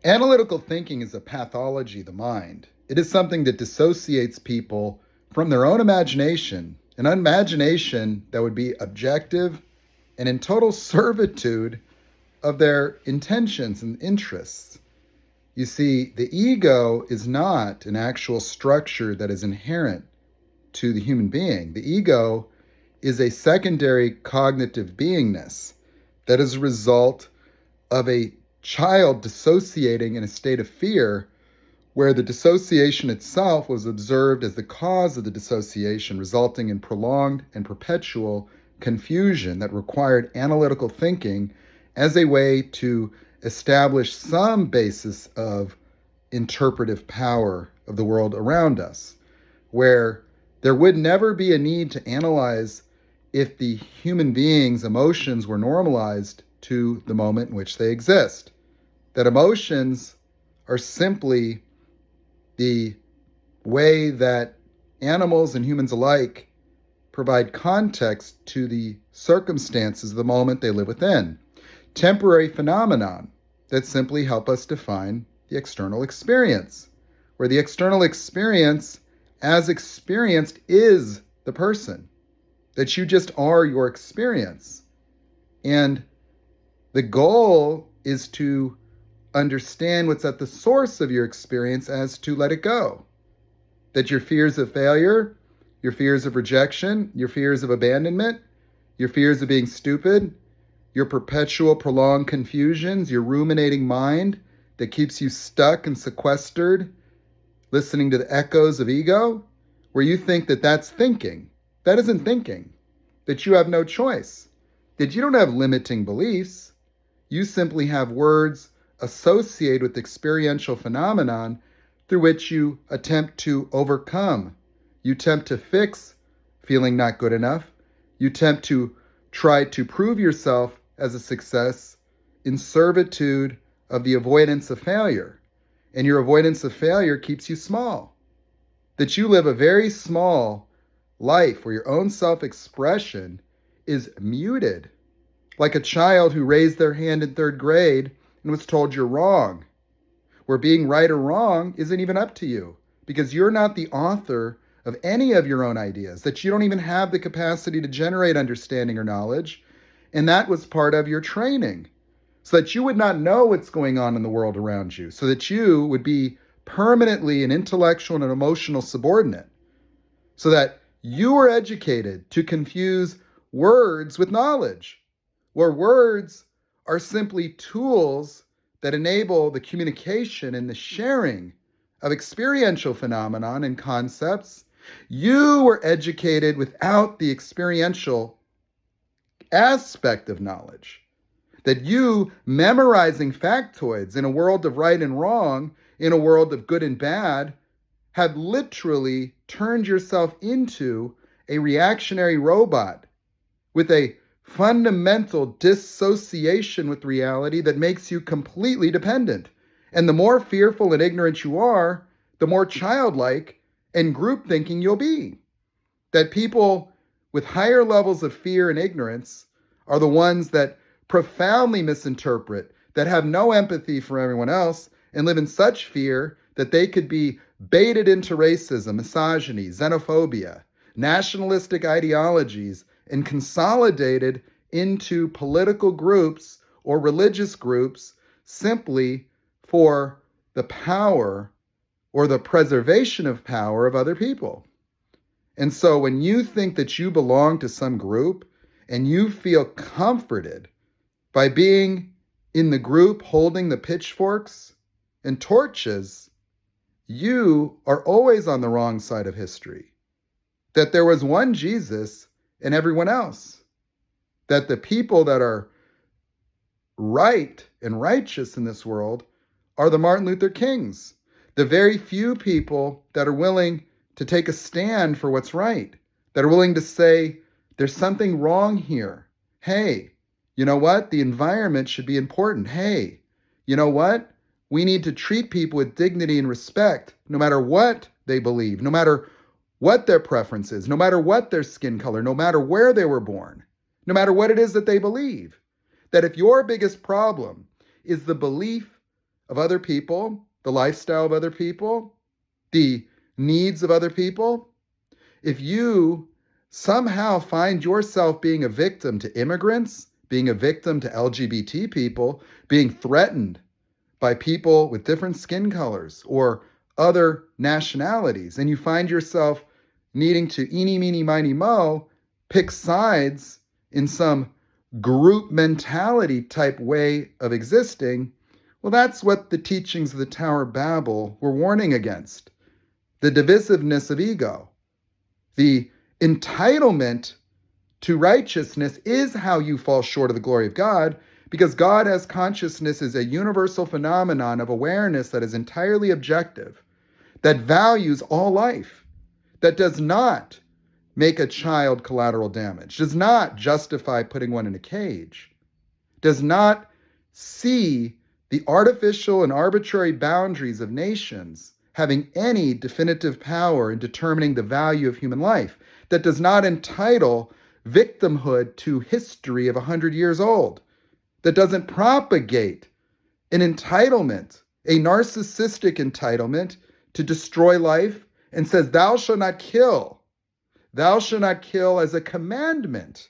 Analytical thinking is a pathology of the mind. It is something that dissociates people from their own imagination, an imagination that would be objective and in total servitude of their intentions and interests. You see, the ego is not an actual structure that is inherent to the human being. The ego is a secondary cognitive beingness that is a result of a child dissociating in a state of fear, where the dissociation itself was observed as the cause of the dissociation, resulting in prolonged and perpetual confusion that required analytical thinking as a way to establish some basis of interpretive power of the world around us, where there would never be a need to analyze if the human being's emotions were normalized to the moment in which they exist. That emotions are simply the way that animals and humans alike provide context to the circumstances of the moment they live within. Temporary phenomenon that simply help us define the external experience, where the external experience as experienced is the person, that you just are your experience. And the goal is to understand what's at the source of your experience as to let it go. That your fears of failure, your fears of rejection, your fears of abandonment, your fears of being stupid, your perpetual prolonged confusions, your ruminating mind that keeps you stuck and sequestered, listening to the echoes of ego, where you think that that's thinking. That isn't thinking. That you have no choice. That you don't have limiting beliefs. You simply have words associated with experiential phenomenon through which you attempt to overcome. You attempt to fix feeling not good enough. You attempt to try to prove yourself as a success in servitude of the avoidance of failure. And your avoidance of failure keeps you small. That you live a very small life where your own self-expression is muted. Like a child who raised their hand in third grade and was told you're wrong, where being right or wrong isn't even up to you, because you're not the author of any of your own ideas, that you don't even have the capacity to generate understanding or knowledge, and that was part of your training, so that you would not know what's going on in the world around you, so that you would be permanently an intellectual and an emotional subordinate, so that you were educated to confuse words with knowledge, where words are simply tools that enable the communication and the sharing of experiential phenomenon and concepts. You were educated without the experiential aspect of knowledge. That you, memorizing factoids in a world of right and wrong, in a world of good and bad, have literally turned yourself into a reactionary robot with a fundamental dissociation with reality that makes you completely dependent. And the more fearful and ignorant you are, the more childlike and group thinking you'll be. That people with higher levels of fear and ignorance are the ones that profoundly misinterpret, that have no empathy for everyone else, and live in such fear that they could be baited into racism, misogyny, xenophobia, nationalistic ideologies, and consolidated into political groups or religious groups simply for the power or the preservation of power of other people. And so when you think that you belong to some group and you feel comforted by being in the group holding the pitchforks and torches, you are always on the wrong side of history. That there was one Jesus and everyone else. That the people that are right and righteous in this world are the Martin Luther Kings. The very few people that are willing to take a stand for what's right. That are willing to say, there's something wrong here. Hey, you know what? The environment should be important. Hey, you know what? We need to treat people with dignity and respect, no matter what they believe, no matter what their preference is, no matter what their skin color, no matter where they were born, no matter what it is that they believe. That if your biggest problem is the belief of other people, the lifestyle of other people, the needs of other people, if you somehow find yourself being a victim to immigrants, being a victim to LGBT people, being threatened by people with different skin colors or other nationalities, and you find yourself needing to eeny, meeny, miny, mo, pick sides in some group mentality type way of existing, well, that's what the teachings of the Tower of Babel were warning against. The divisiveness of ego. The entitlement to righteousness is how you fall short of the glory of God, because God as consciousness is a universal phenomenon of awareness that is entirely objective, that values all life, that does not make a child collateral damage, does not justify putting one in a cage, does not see the artificial and arbitrary boundaries of nations having any definitive power in determining the value of human life, that does not entitle victimhood to history of 100 years old, that doesn't propagate an entitlement, a narcissistic entitlement to destroy life, and says, thou shalt not kill. Thou shalt not kill as a commandment.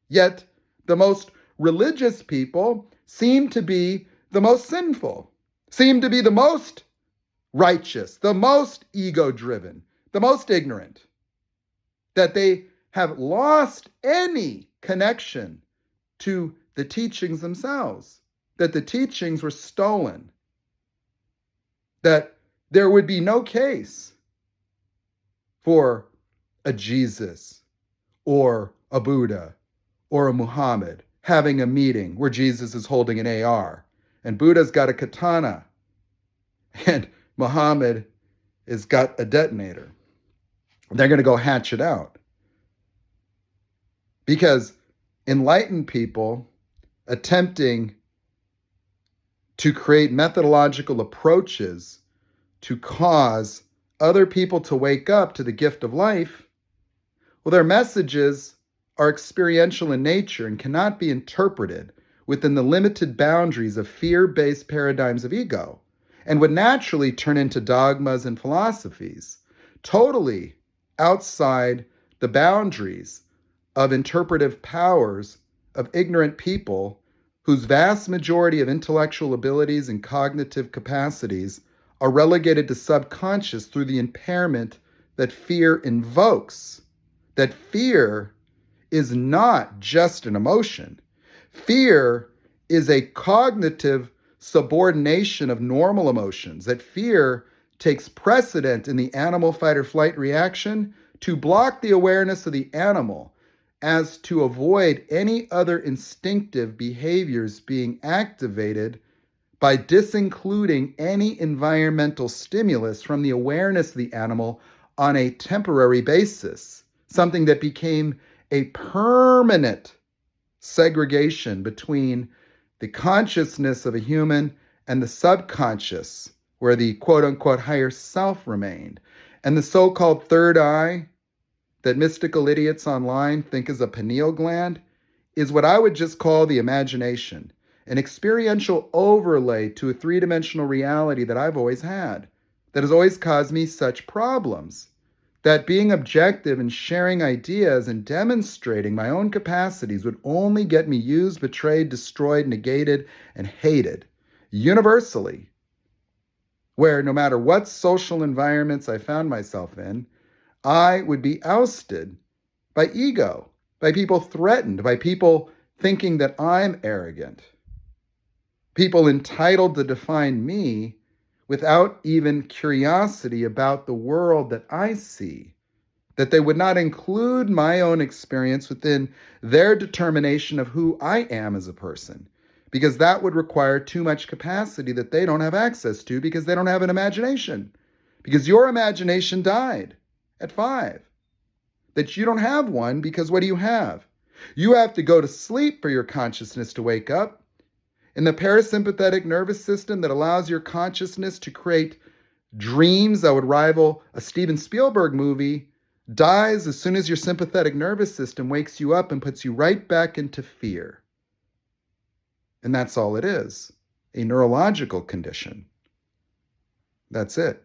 Yet the most religious people seem to be the most sinful, seem to be the most righteous, the most ego-driven, the most ignorant, that they have lost any connection to the teachings themselves, that the teachings were stolen, that there would be no case for a Jesus or a Buddha or a Muhammad having a meeting where Jesus is holding an AR and Buddha's got a katana and Muhammad has got a detonator. They're going to go hatch it out. Because enlightened people attempting to create methodological approaches to cause other people to wake up to the gift of life, well, their messages are experiential in nature and cannot be interpreted within the limited boundaries of fear-based paradigms of ego, and would naturally turn into dogmas and philosophies, totally outside the boundaries of interpretive powers of ignorant people whose vast majority of intellectual abilities and cognitive capacities are relegated to subconscious through the impairment that fear invokes. That fear is not just an emotion. Fear is a cognitive subordination of normal emotions, that fear takes precedent in the animal fight or flight reaction to block the awareness of the animal as to avoid any other instinctive behaviors being activated by disincluding any environmental stimulus from the awareness of the animal on a temporary basis, something that became a permanent segregation between the consciousness of a human and the subconscious, where the quote-unquote higher self remained. And the so-called third eye that mystical idiots online think is a pineal gland is what I would just call the imagination, an experiential overlay to a three-dimensional reality that I've always had, that has always caused me such problems. That being objective and sharing ideas and demonstrating my own capacities would only get me used, betrayed, destroyed, negated, and hated universally. Where no matter what social environments I found myself in, I would be ousted by ego, by people threatened, by people thinking that I'm arrogant, people entitled to define me without even curiosity about the world that I see, that they would not include my own experience within their determination of who I am as a person, because that would require too much capacity that they don't have access to because they don't have an imagination, because your imagination died at 5, that you don't have one because what do you have? You have to go to sleep for your consciousness to wake up. And the parasympathetic nervous system that allows your consciousness to create dreams that would rival a Steven Spielberg movie dies as soon as your sympathetic nervous system wakes you up and puts you right back into fear. And that's all it is. a neurological condition. That's it.